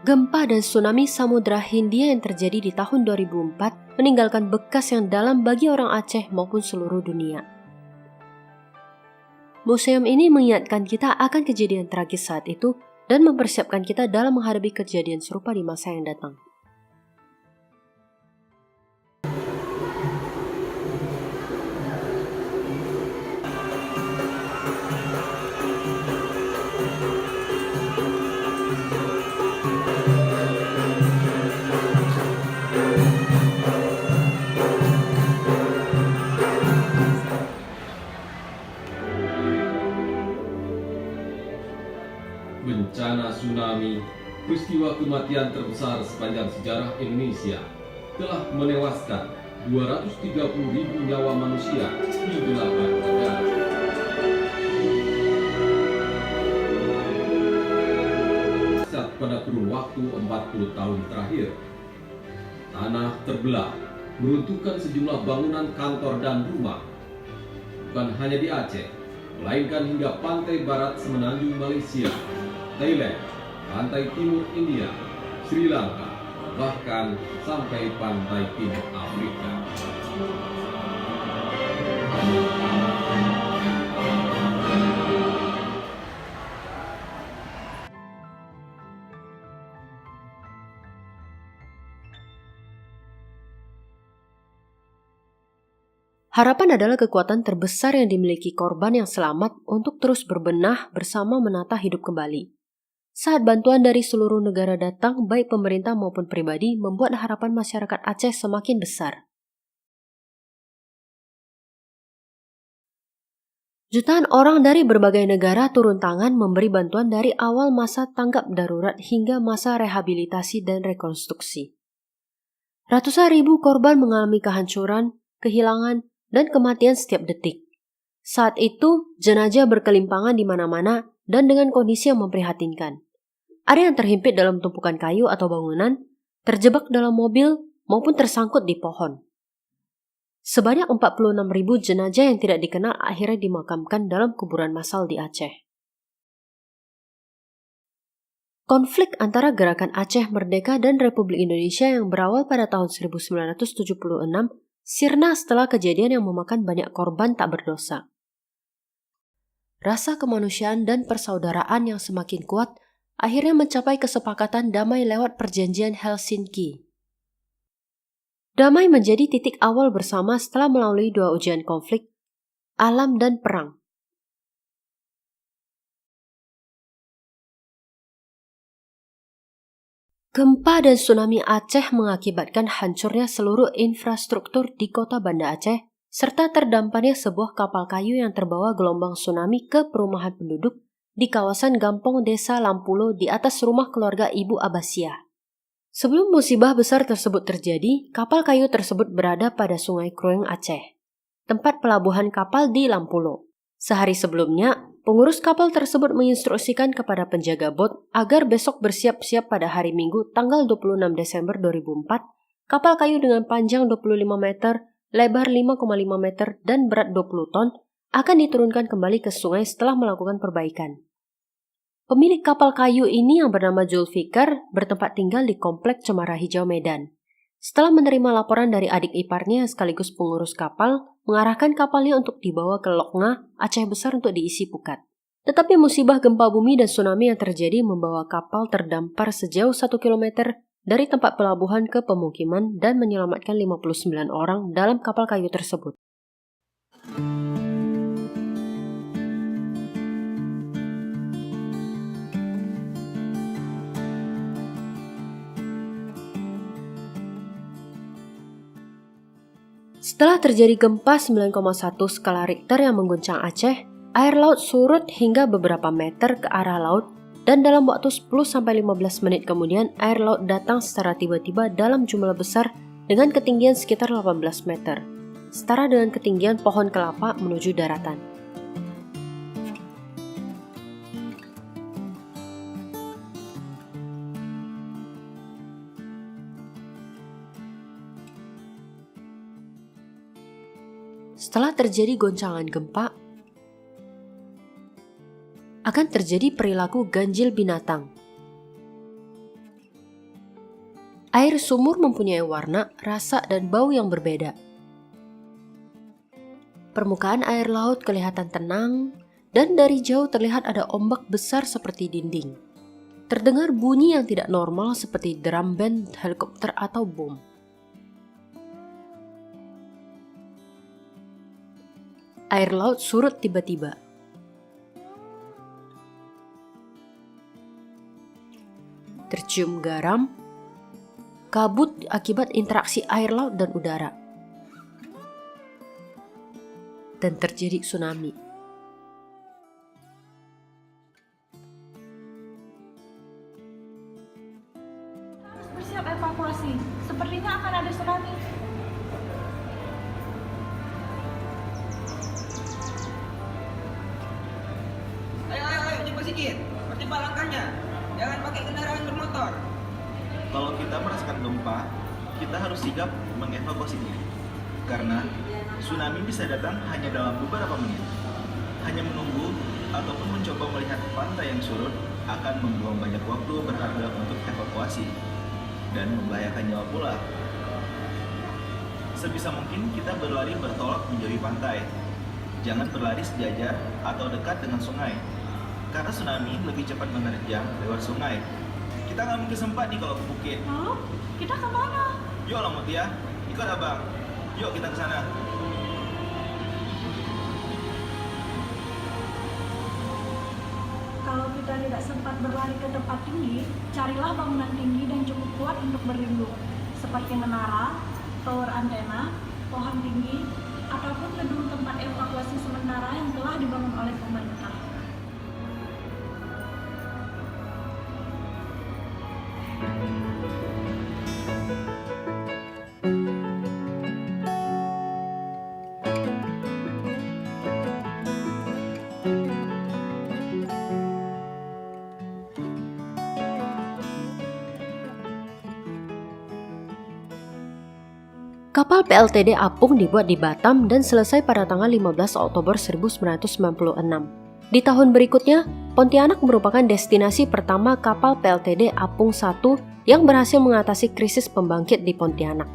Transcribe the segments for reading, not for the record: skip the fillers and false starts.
Gempa dan tsunami Samudra Hindia yang terjadi di tahun 2004 meninggalkan bekas yang dalam bagi orang Aceh maupun seluruh dunia. Museum ini mengingatkan kita akan kejadian tragis saat itu dan mempersiapkan kita dalam menghadapi kejadian serupa di masa yang datang. Bencana tsunami, peristiwa kematian terbesar sepanjang sejarah Indonesia, telah menewaskan 230.000 nyawa manusia di 8 negara. Pada kurun waktu 40 tahun terakhir, tanah terbelah, meruntuhkan sejumlah bangunan kantor dan rumah. Bukan hanya di Aceh, melainkan hingga pantai barat semenanjung Malaysia, Thailand, pantai timur India, Sri Lanka, bahkan sampai pantai timur Afrika. Harapan adalah kekuatan terbesar yang dimiliki korban yang selamat untuk terus berbenah bersama menata hidup kembali. Saat bantuan dari seluruh negara datang, baik pemerintah maupun pribadi, membuat harapan masyarakat Aceh semakin besar. Jutaan orang dari berbagai negara turun tangan memberi bantuan dari awal masa tanggap darurat hingga masa rehabilitasi dan rekonstruksi. Ratusan ribu korban mengalami kehancuran, kehilangan, dan kematian setiap detik. Saat itu, jenazah berkelimpangan di mana-mana dan dengan kondisi yang memprihatinkan. Ada yang terhimpit dalam tumpukan kayu atau bangunan, terjebak dalam mobil, maupun tersangkut di pohon. Sebanyak 46.000 jenazah yang tidak dikenal akhirnya dimakamkan dalam kuburan massal di Aceh. Konflik antara Gerakan Aceh Merdeka dan Republik Indonesia yang berawal pada tahun 1976 sirna setelah kejadian yang memakan banyak korban tak berdosa. Rasa kemanusiaan dan persaudaraan yang semakin kuat akhirnya mencapai kesepakatan damai lewat perjanjian Helsinki. Damai menjadi titik awal bersama setelah melalui 2 ujian konflik, alam dan perang. Gempa dan tsunami Aceh mengakibatkan hancurnya seluruh infrastruktur di kota Banda Aceh, serta terdamparnya sebuah kapal kayu yang terbawa gelombang tsunami ke perumahan penduduk di kawasan Gampong Desa Lampulo di atas rumah keluarga Ibu Abbasiyah. Sebelum musibah besar tersebut terjadi, kapal kayu tersebut berada pada Sungai Krueng Aceh, tempat pelabuhan kapal di Lampulo. Sehari sebelumnya, pengurus kapal tersebut menginstruksikan kepada penjaga bot agar besok bersiap-siap pada hari Minggu tanggal 26 Desember 2004, kapal kayu dengan panjang 25 meter, lebar 5,5 meter, dan berat 20 ton akan diturunkan kembali ke sungai setelah melakukan perbaikan. Pemilik kapal kayu ini yang bernama Zulfikar bertempat tinggal di Komplek Cemara Hijau Medan. Setelah menerima laporan dari adik iparnya sekaligus pengurus kapal, mengarahkan kapalnya untuk dibawa ke Loknga, Aceh Besar untuk diisi pukat. Tetapi musibah gempa bumi dan tsunami yang terjadi membawa kapal terdampar sejauh 1 km dari tempat pelabuhan ke pemukiman dan menyelamatkan 59 orang dalam kapal kayu tersebut. Setelah terjadi gempa 9,1 skala Richter yang mengguncang Aceh, air laut surut hingga beberapa meter ke arah laut dan dalam waktu 10-15 menit kemudian air laut datang secara tiba-tiba dalam jumlah besar dengan ketinggian sekitar 18 meter, setara dengan ketinggian pohon kelapa menuju daratan. Setelah terjadi goncangan gempa, akan terjadi perilaku ganjil binatang. Air sumur mempunyai warna, rasa, dan bau yang berbeda. Permukaan air laut kelihatan tenang, dan dari jauh terlihat ada ombak besar seperti dinding. Terdengar bunyi yang tidak normal seperti drum band, helikopter, atau bom. Air laut surut tiba-tiba. Tercium garam, kabut akibat interaksi air laut dan udara. Dan terjadi tsunami. Harus bersiap evakuasi. Sepertinya akan ada tsunami. Ayo, cepat sedikit. Percepat langkahnya. Jangan pakai kendaraan bermotor. Kalau kita merasakan gempa, kita harus sigap mengevakuasi diri. Karena tsunami bisa datang hanya dalam beberapa menit. Hanya menunggu ataupun mencoba melihat pantai yang surut akan membuang banyak waktu berharga untuk evakuasi dan membahayakan nyawa pula. Sebisa mungkin kita berlari bertolak menjauhi pantai. Jangan berlari sejajar atau dekat dengan sungai, karena tsunami lebih cepat menerjang lewat sungai. Kita nggak mungkin sempat nih kalau ke bukit. Lalu, kita kemana? Yuk lah Mutia, ikut abang. Yuk kita ke sana. Kalau kita tidak sempat berlari ke tempat tinggi, carilah bangunan tinggi dan cukup kuat untuk berlindung, seperti menara, tower antena, pohon tinggi, ataupun gedung tempat evakuasi sementara yang telah dibangun oleh pemerintah. Kapal PLTD Apung dibuat di Batam dan selesai pada tanggal 15 Oktober 1996. Di tahun berikutnya, Pontianak merupakan destinasi pertama kapal PLTD Apung 1 yang berhasil mengatasi krisis pembangkit di Pontianak.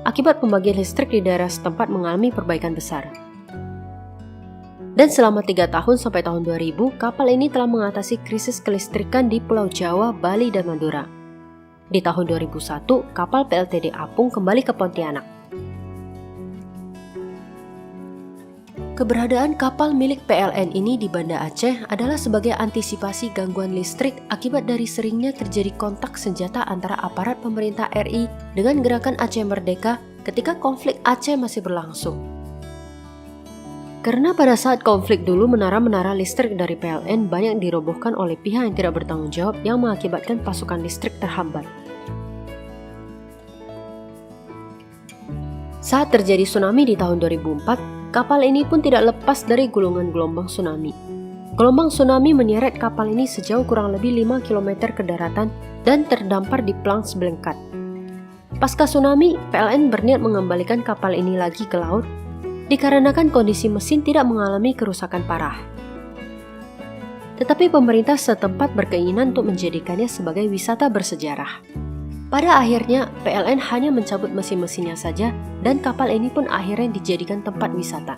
Akibat pembagian listrik di daerah setempat mengalami perbaikan besar. Dan selama 3 tahun sampai tahun 2000, kapal ini telah mengatasi krisis kelistrikan di Pulau Jawa, Bali, dan Madura. Di tahun 2001, kapal PLTD Apung kembali ke Pontianak. Keberadaan kapal milik PLN ini di Banda Aceh adalah sebagai antisipasi gangguan listrik akibat dari seringnya terjadi kontak senjata antara aparat pemerintah RI dengan gerakan Aceh Merdeka ketika konflik Aceh masih berlangsung. Karena pada saat konflik dulu menara-menara listrik dari PLN banyak dirobohkan oleh pihak yang tidak bertanggung jawab yang mengakibatkan pasokan listrik terhambat. Saat terjadi tsunami di tahun 2004, kapal ini pun tidak lepas dari gulungan gelombang tsunami. Gelombang tsunami menyeret kapal ini sejauh kurang lebih 5 km ke daratan dan terdampar di Plang Sebelengkat. Pasca tsunami, PLN berniat mengembalikan kapal ini lagi ke laut dikarenakan kondisi mesin tidak mengalami kerusakan parah. Tetapi pemerintah setempat berkeinginan untuk menjadikannya sebagai wisata bersejarah. Pada akhirnya, PLN hanya mencabut mesin-mesinnya saja dan kapal ini pun akhirnya dijadikan tempat wisata.